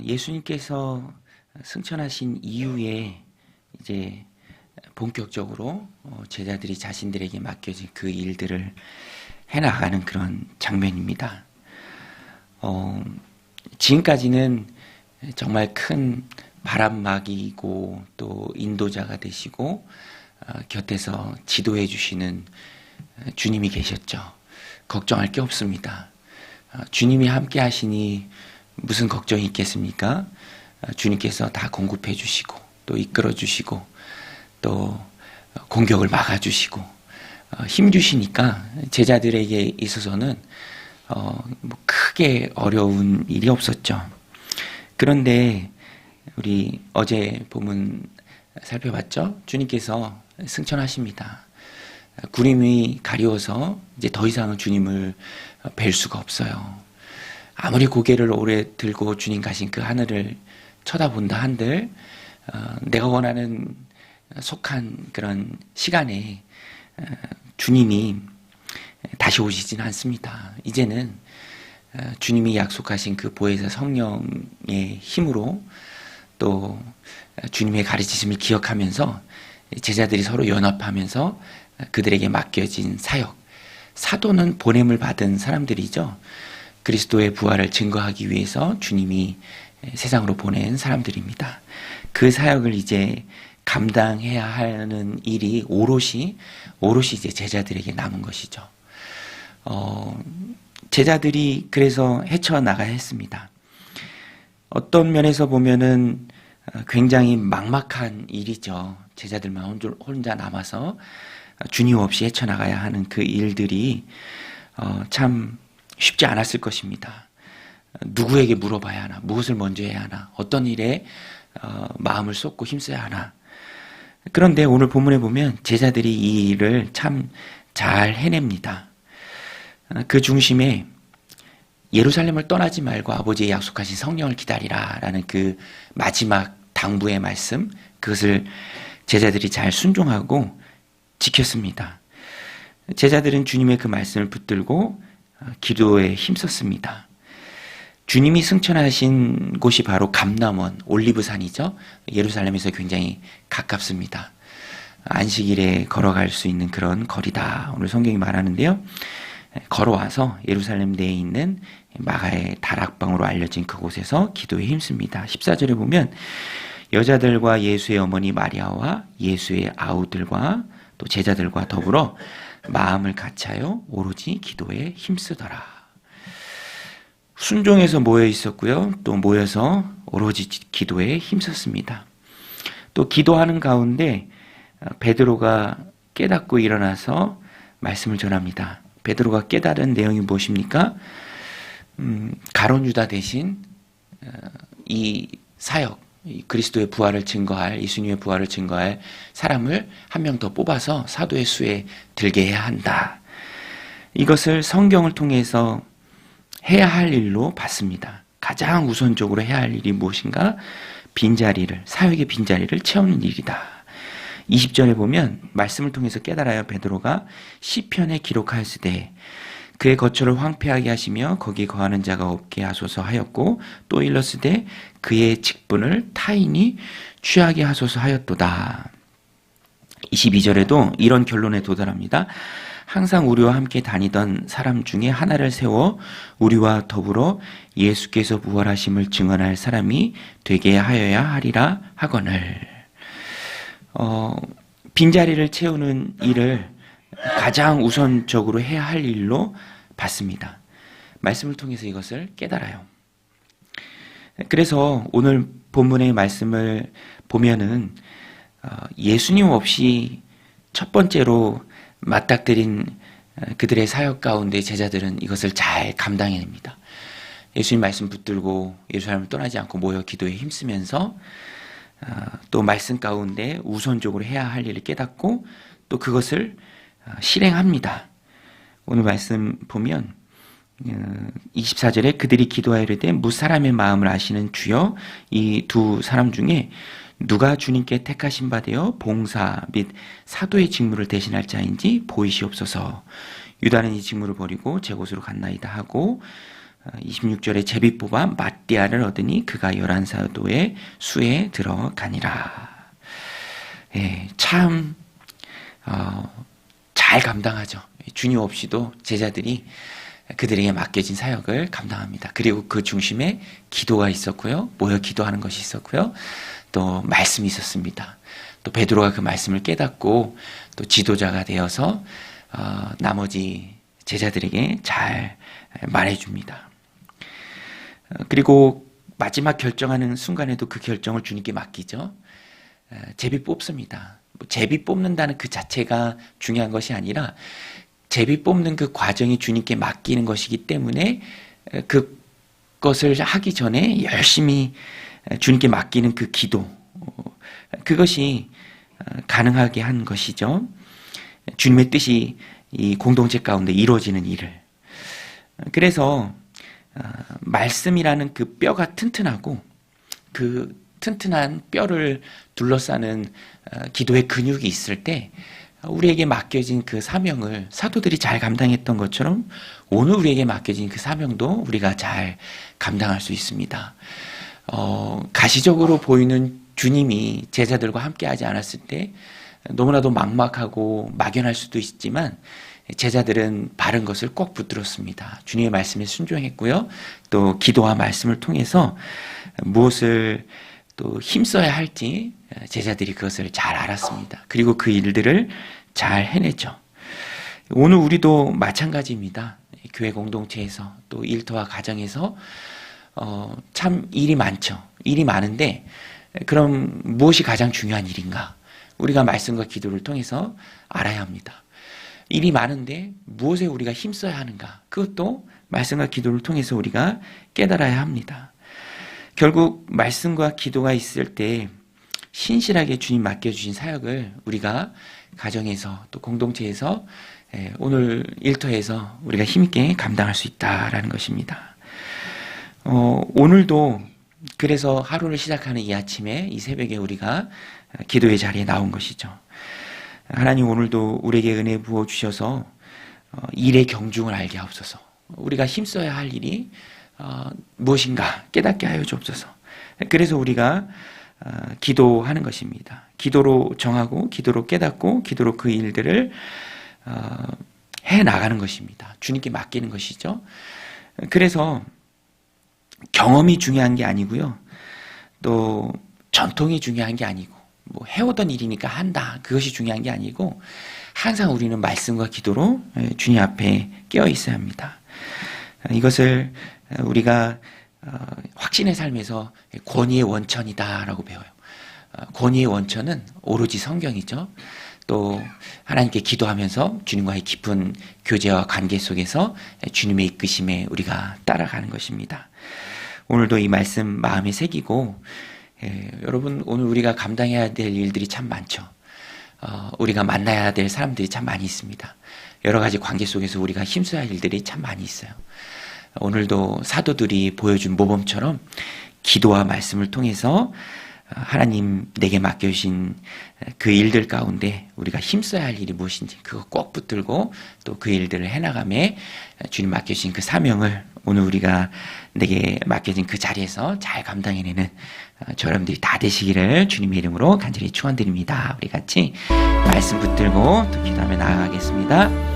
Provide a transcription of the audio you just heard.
예수님께서 승천하신 이후에 이제 본격적으로 제자들이 자신들에게 맡겨진 그 일들을 해나가는 그런 장면입니다. 지금까지는 정말 큰 바람막이고 또 인도자가 되시고 곁에서 지도해 주시는 주님이 계셨죠. 걱정할 게 없습니다. 주님이 함께 하시니 무슨 걱정이 있겠습니까? 주님께서 다 공급해 주시고 또 이끌어 주시고 또 공격을 막아 주시고 힘 주시니까 제자들에게 있어서는 크게 어려운 일이 없었죠. 그런데 우리 어제 본문 살펴봤죠? 주님께서 승천하십니다. 구름이 가려워서 이제 더 이상은 주님을 뵐 수가 없어요. 아무리 고개를 오래 들고 주님 가신 그 하늘을 쳐다본다 한들 내가 원하는 속한 그런 시간에 주님이 다시 오시진 않습니다. 이제는 주님이 약속하신 그 보혜사 성령의 힘으로 또 주님의 가르치심을 기억하면서 제자들이 서로 연합하면서 그들에게 맡겨진 사역, 사도는 보냄을 받은 사람들이죠. 그리스도의 부활을 증거하기 위해서 주님이 세상으로 보낸 사람들입니다. 그 사역을 이제 감당해야 하는 일이 오롯이 이제 제자들에게 남은 것이죠. 제자들이 그래서 헤쳐나가야 했습니다. 어떤 면에서 보면은 굉장히 막막한 일이죠. 제자들만 혼자 남아서 주님 없이 헤쳐나가야 하는 그 일들이 참 쉽지 않았을 것입니다. 누구에게 물어봐야 하나, 무엇을 먼저 해야 하나, 어떤 일에 마음을 쏟고 힘써야 하나. 그런데 오늘 본문에 보면 제자들이 이 일을 참 잘 해냅니다. 그 중심에 예루살렘을 떠나지 말고 아버지의 약속하신 성령을 기다리라 라는 그 마지막 당부의 말씀, 그것을 제자들이 잘 순종하고 지켰습니다. 제자들은 주님의 그 말씀을 붙들고 기도에 힘썼습니다. 주님이 승천하신 곳이 바로 감람원, 올리브산이죠. 예루살렘에서 굉장히 가깝습니다. 안식일에 걸어갈 수 있는 그런 거리다. 오늘 성경이 말하는데요. 걸어와서 예루살렘 내에 있는 마가의 다락방으로 알려진 그곳에서 기도에 힘씁니다. 14절에 보면 여자들과 예수의 어머니 마리아와 예수의 아우들과 또 제자들과 더불어 마음을 같이하여 오로지 기도에 힘쓰더라. 순종해서 모여 있었고요. 또 모여서 오로지 기도에 힘썼습니다. 또 기도하는 가운데 베드로가 깨닫고 일어나서 말씀을 전합니다. 베드로가 깨달은 내용이 무엇입니까? 가룟 유다 대신 이 사역, 그리스도의 부활을 증거할, 예수님의 부활을 증거할 사람을 한 명 더 뽑아서 사도의 수에 들게 해야 한다. 이것을 성경을 통해서 해야 할 일로 봤습니다. 가장 우선적으로 해야 할 일이 무엇인가? 사역의 빈자리를 채우는 일이다. 20절에 보면 말씀을 통해서 깨달아야 베드로가 시편에 기록하였으되 그의 거처를 황폐하게 하시며 거기 거하는 자가 없게 하소서 하였고 또 일렀으되 그의 직분을 타인이 취하게 하소서 하였도다. 22절에도 이런 결론에 도달합니다. 항상 우리와 함께 다니던 사람 중에 하나를 세워 우리와 더불어 예수께서 부활하심을 증언할 사람이 되게 하여야 하리라 하거늘. 빈자리를 채우는 일을 가장 우선적으로 해야 할 일로 봤습니다. 말씀을 통해서 이것을 깨달아요. 그래서 오늘 본문의 말씀을 보면은 예수님 없이 첫 번째로 맞닥뜨린 그들의 사역 가운데 제자들은 이것을 잘 감당해냅니다. 예수님 말씀 붙들고 예루살렘을 떠나지 않고 모여 기도에 힘쓰면서 또 말씀 가운데 우선적으로 해야 할 일을 깨닫고 또 그것을 실행합니다. 오늘 말씀 보면 24절에 그들이 기도하이르되 무사람의 마음을 아시는 주여 이 두 사람 중에 누가 주님께 택하신 바 되어 봉사 및 사도의 직무를 대신할 자인지 보이시옵소서. 유다는 이 직무를 버리고 제 곳으로 갔나이다 하고 26절에 제비 뽑아 마띠아를 얻으니 그가 11사도의 수에 들어가니라. 예, 참 잘 감당하죠. 주님 없이도 제자들이 그들에게 맡겨진 사역을 감당합니다. 그리고 그 중심에 기도가 있었고요. 모여 기도하는 것이 있었고요. 또 말씀이 있었습니다. 또 베드로가 그 말씀을 깨닫고 또 지도자가 되어서 나머지 제자들에게 잘 말해줍니다. 그리고 마지막 결정하는 순간에도 그 결정을 주님께 맡기죠. 제비 뽑습니다. 제비 뽑는다는 그 자체가 중요한 것이 아니라 제비 뽑는 그 과정이 주님께 맡기는 것이기 때문에 그것을 하기 전에 열심히 주님께 맡기는 그 기도, 그것이 가능하게 한 것이죠. 주님의 뜻이 이 공동체 가운데 이루어지는 일을. 그래서 말씀이라는 그 뼈가 튼튼하고 그 튼튼한 뼈를 둘러싸는 기도의 근육이 있을 때 우리에게 맡겨진 그 사명을 사도들이 잘 감당했던 것처럼 오늘 우리에게 맡겨진 그 사명도 우리가 잘 감당할 수 있습니다. 가시적으로 보이는 주님이 제자들과 함께 하지 않았을 때 너무나도 막막하고 막연할 수도 있지만 제자들은 바른 것을 꼭 붙들었습니다. 주님의 말씀에 순종했고요. 또 기도와 말씀을 통해서 무엇을 또 힘써야 할지 제자들이 그것을 잘 알았습니다. 그리고 그 일들을 잘 해냈죠. 오늘 우리도 마찬가지입니다. 교회 공동체에서 또 일터와 가정에서 참 일이 많죠. 일이 많은데 그럼 무엇이 가장 중요한 일인가? 우리가 말씀과 기도를 통해서 알아야 합니다. 일이 많은데 무엇에 우리가 힘써야 하는가? 그것도 말씀과 기도를 통해서 우리가 깨달아야 합니다. 결국 말씀과 기도가 있을 때 신실하게 주님 맡겨주신 사역을 우리가 가정에서 또 공동체에서 오늘 일터에서 우리가 힘있게 감당할 수 있다라는 것입니다. 오늘도 그래서 하루를 시작하는 이 아침에 이 새벽에 우리가 기도의 자리에 나온 것이죠. 하나님 오늘도 우리에게 은혜 부어주셔서 일의 경중을 알게 하옵소서. 우리가 힘써야 할 일이 무엇인가 깨닫게 하여 주옵소서. 그래서 우리가 기도하는 것입니다. 기도로 정하고 기도로 깨닫고 기도로 그 일들을 해나가는 것입니다. 주님께 맡기는 것이죠. 그래서 경험이 중요한 게 아니고요. 또 전통이 중요한 게 아니고 뭐 해오던 일이니까 한다. 그것이 중요한 게 아니고 항상 우리는 말씀과 기도로 주님 앞에 깨어 있어야 합니다. 이것을 우리가 확신의 삶에서 권위의 원천이다라고 배워요. 권위의 원천은 오로지 성경이죠. 또 하나님께 기도하면서 주님과의 깊은 교제와 관계 속에서 주님의 이끄심에 우리가 따라가는 것입니다. 오늘도 이 말씀 마음에 새기고 여러분 오늘 우리가 감당해야 될 일들이 참 많죠. 우리가 만나야 될 사람들이 참 많이 있습니다. 여러 가지 관계 속에서 우리가 힘써야 할 일들이 참 많이 있어요. 오늘도 사도들이 보여준 모범처럼 기도와 말씀을 통해서 하나님 내게 맡겨주신 그 일들 가운데 우리가 힘써야 할 일이 무엇인지 그거 꼭 붙들고 또 그 일들을 해나가며 주님 맡겨주신 그 사명을 오늘 우리가 내게 맡겨진 그 자리에서 잘 감당해내는 저 여러분들이 다 되시기를 주님의 이름으로 간절히 축원드립니다. 우리 같이 말씀 붙들고 또 기도하며 나아가겠습니다.